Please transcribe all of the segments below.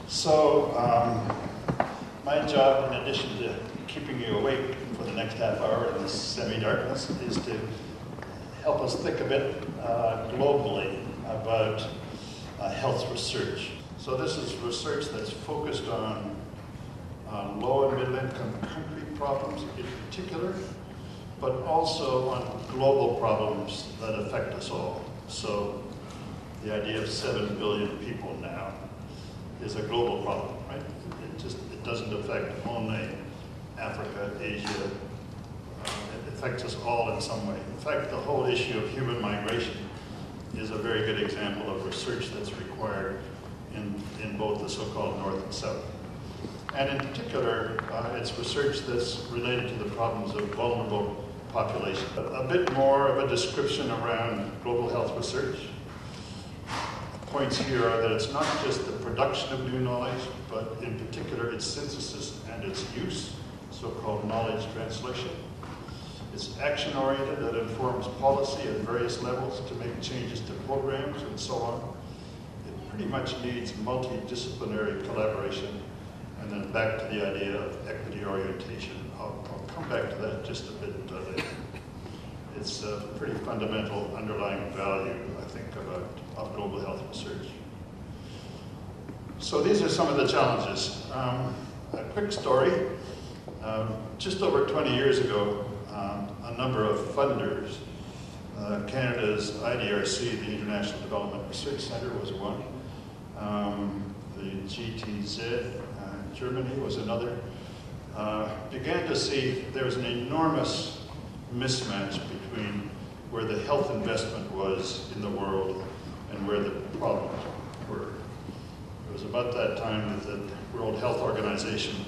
So, my job, in addition to keeping you awake for the next half hour in this semi-darkness, is to help us think a bit globally about health research. So this is research that's focused on low and middle income country problems in particular, but also on global problems that affect us all. So the idea of 7 billion people now is a global problem, right? It doesn't affect only Africa, Asia. It affects us all in some way. In fact, the whole issue of human migration is a very good example of research that's required in both the so-called North and South. And in particular, it's research that's related to the problems of vulnerable population. A bit more of a description around global health research. Points here are that it's not just the production of new knowledge, but in particular its synthesis and its use, so-called knowledge translation. It's action-oriented, that informs policy at various levels to make changes to programs and so on. It pretty much needs multidisciplinary collaboration. And then back to the idea of equity orientation. I'll come back to that just a bit later. It's a pretty fundamental underlying value, I think, of global health research. So these are some of the challenges. A quick story. Just over 20 years ago, a number of funders, Canada's IDRC, the International Development Research Centre, was one. The GTZ, Germany was another, began to see there was an enormous mismatch between where the health investment was in the world and where the problems were. It was about that time that the World Health Organization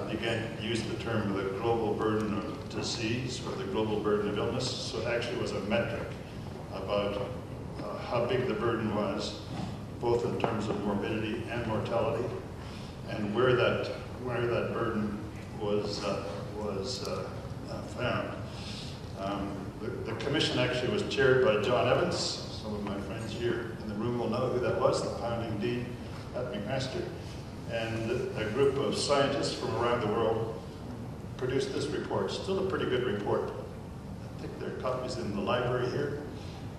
began to use the term the global burden of disease or the global burden of illness. So it actually was a metric about how big the burden was, both in terms of morbidity and mortality, and where that burden was found. The commission actually was chaired by John Evans. Some of my friends here in the room will know who that was, the founding dean at McMaster. And a group of scientists from around the world produced this report, still a pretty good report. I think there are copies in the library here,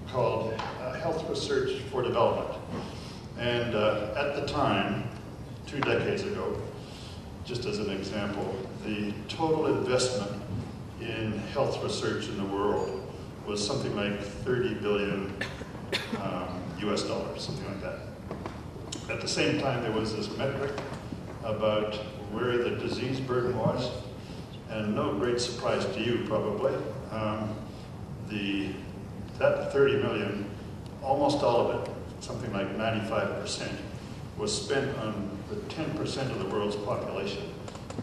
called Health Research for Development. And at the time, 2 decades ago, just as an example, the total investment in health research in the world was something like 30 billion US dollars, something like that. At the same time, there was this metric about where the disease burden was, and no great surprise to you probably, that 30 million, almost all of it, something like 95%, was spent on the 10% of the world's population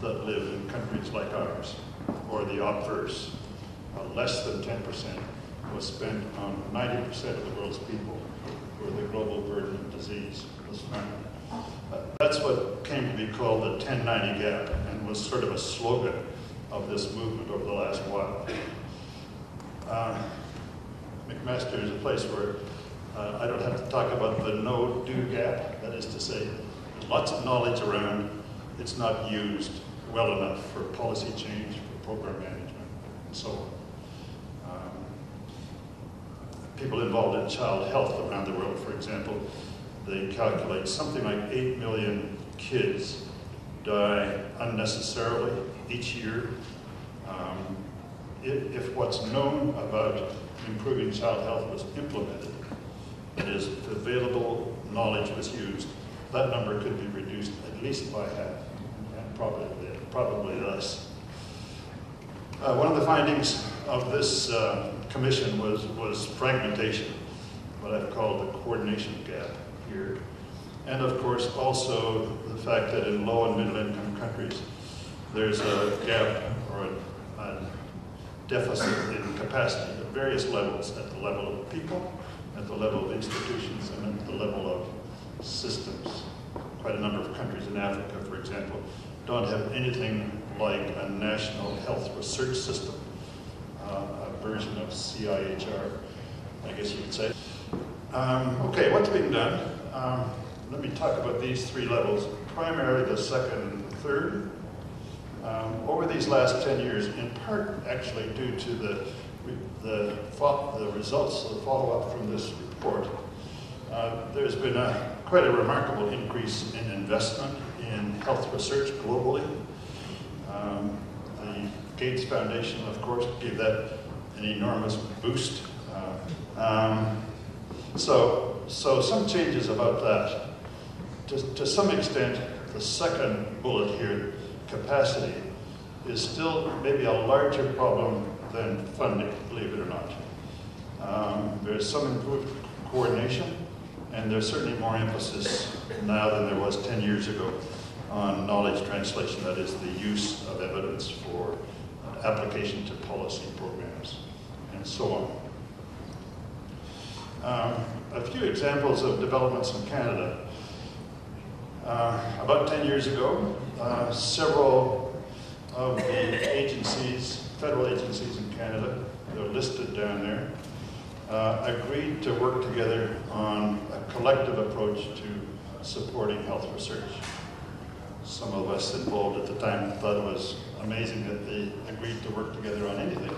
that live in countries like ours, or the obverse. Less than 10% was spent on 90% of the world's people, where the global burden of disease was found. That's what came to be called the 1090 gap, and was sort of a slogan of this movement over the last while. McMaster is a place where I don't have to talk about the no-do gap. That is to say, there's lots of knowledge around. It's not used well enough for policy change, for program management, and so on. People involved in child health around the world, for example, they calculate something like 8 million kids die unnecessarily each year. If what's known about improving child health was implemented, that is, if available knowledge was used, that number could be reduced at least by half, and probably less. One of the findings of this commission was fragmentation, what I've called the coordination gap here. And of course also the fact that in low and middle income countries, there's a gap or a deficit in capacity at various levels, at the level of people, at the level of institutions, and at the level of systems. Quite a number of countries in Africa, for example, don't have anything like a national health research system, a version of CIHR, I guess you could say. Okay, what's being done? let me talk about these three levels, primarily the second and the third. Over these last 10 years, in part actually due to the results of the follow-up from this report, there's been quite a remarkable increase in investment in health research globally. The Gates Foundation, of course, gave that an enormous boost. So some changes about that. To some extent, the second bullet here, capacity, is still maybe a larger problem than funding, believe it or not. There's some improved coordination, and there's certainly more emphasis now than there was 10 years ago on knowledge translation, that is the use of evidence for application to policy programs, and so on. A few examples of developments in Canada. About 10 years ago, several of the agencies, federal agencies in Canada, they're listed down there, agreed to work together on a collective approach to supporting health research. Some of us involved at the time thought it was amazing that they agreed to work together on anything.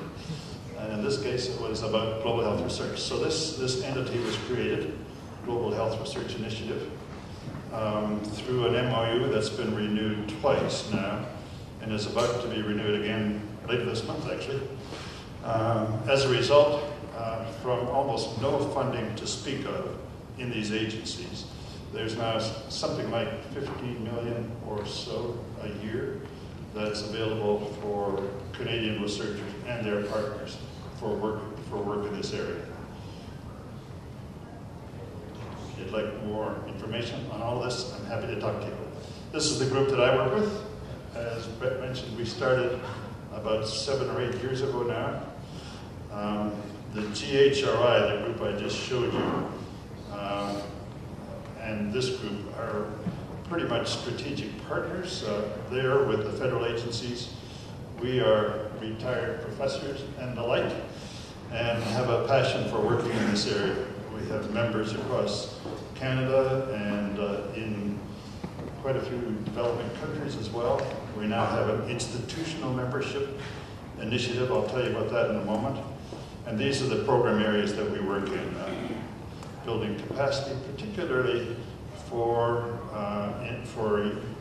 And in this case, it was about global health research. So this entity was created, Global Health Research Initiative, through an MOU that's been renewed twice now, and is about to be renewed again later this month, actually. As a result, from almost no funding to speak of in these agencies, there's now something like 15 million or so a year that's available for Canadian researchers and their partners for work in this area. If you'd like more information on all this, I'm happy to talk to you. This is the group that I work with. As Brett mentioned, we started about 7 or 8 years ago now. The GHRI, the group I just showed you, and this group are pretty much strategic partners. They're with the federal agencies. We are retired professors and the like, and have a passion for working in this area. We have members across Canada and in quite a few developing countries as well. We now have an institutional membership initiative. I'll tell you about that in a moment. And these are the program areas that we work in. Building capacity, particularly for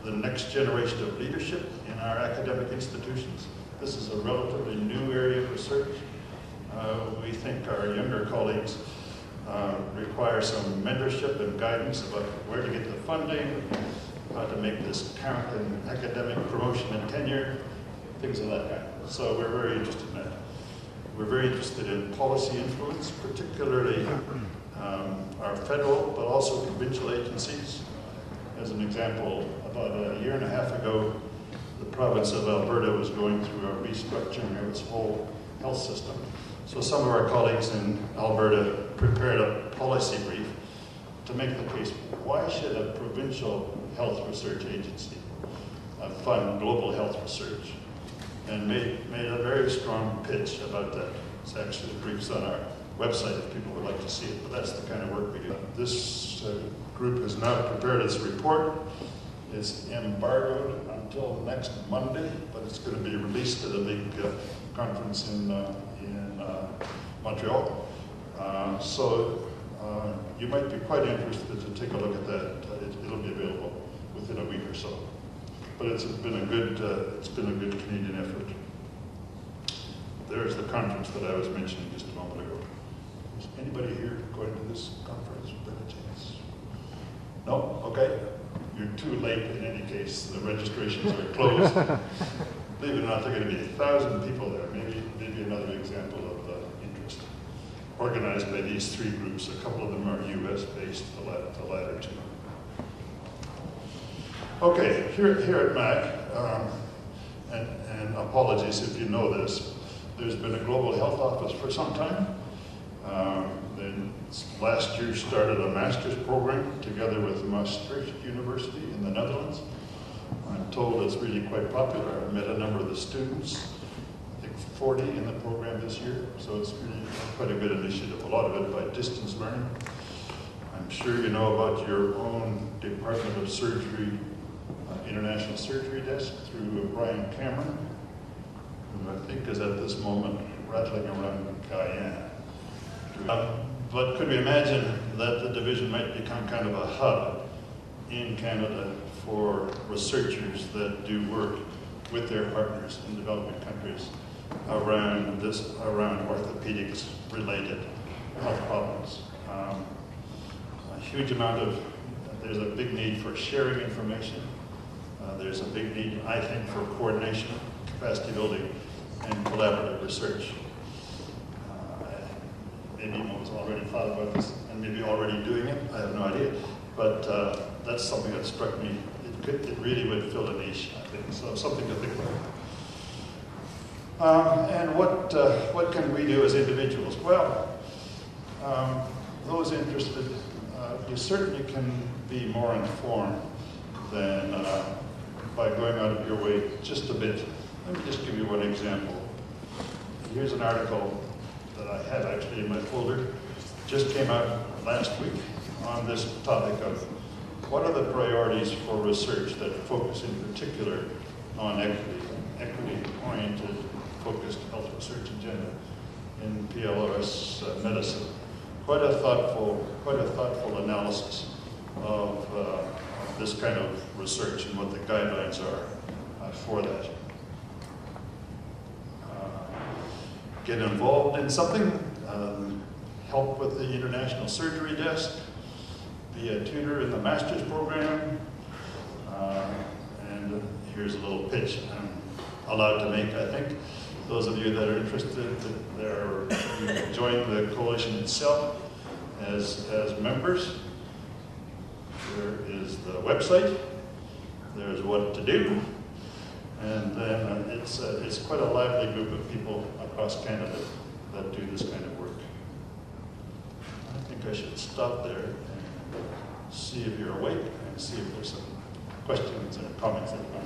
the next generation of leadership in our academic institutions. This is a relatively new area of research. We think our younger colleagues require some mentorship and guidance about where to get the funding, how to make this count in academic promotion and tenure, things of that kind. So we're very interested in that. We're very interested in policy influence, particularly our federal, but also provincial agencies. As an example, about a year and a half ago, the province of Alberta was going through a restructuring of its whole health system. So some of our colleagues in Alberta prepared a policy brief to make the case, why should a provincial health research agency fund global health research? And made a very strong pitch about that. It's actually the briefs on our website if people would like to see it, but that's the kind of work we do. This group has now prepared its report. It's embargoed until next Monday, but it's going to be released at a big conference in Montreal. So you might be quite interested to take a look at that. It'll be available within a week or so. But it's been a good Canadian effort. There's the conference that I was mentioning just a moment ago. Is anybody here going to this conference by any chance? No? Okay. You're too late in any case. The registrations are closed. Believe it or not, there are going to be 1,000 people there. Maybe another example of interest. Organized by these three groups. A couple of them are US-based, the latter two. Okay, here at MAC, and apologies if you know this, there's been a global health office for some time. Then last year started a master's program together with Maastricht University in the Netherlands. I'm told it's really quite popular. I've met a number of the students, I think 40 in the program this year, so it's really quite a good initiative. A lot of it by distance learning. I'm I'm sure you know about your own Department of Surgery, International Surgery Desk through Brian Cameron, who I think is at this moment rattling around Guyana. But could we imagine that the division might become kind of a hub in Canada for researchers that do work with their partners in developing countries around orthopedics related health problems? A huge amount of, there's a big need for sharing information. There's a big need, I think, for coordination, capacity building, and collaborative research. Maybe Mo's already thought about this and maybe already doing it, I have no idea. But that's something that struck me. It really would fill a niche, I think, so something to think about. And what can we do as individuals? Well, those interested, you certainly can be more informed than by going out of your way just a bit. Let me just give you one example. Here's an article that I have actually in my folder, just came out last week on this topic of what are the priorities for research that focus in particular on equity-oriented, focused health research agenda in PLOS medicine. Quite a thoughtful analysis of this kind of research and what the guidelines are for that. Get involved in something, help with the International Surgery Desk, be a tutor in the master's program, and here's a little pitch I'm allowed to make, I think. Those of you that are interested, you can join the coalition itself as members. There is the website, there's what to do, and then it's quite a lively group of people across Canada that do this kind of work. I think I should stop there and see if you're awake and see if there's some questions and comments that you want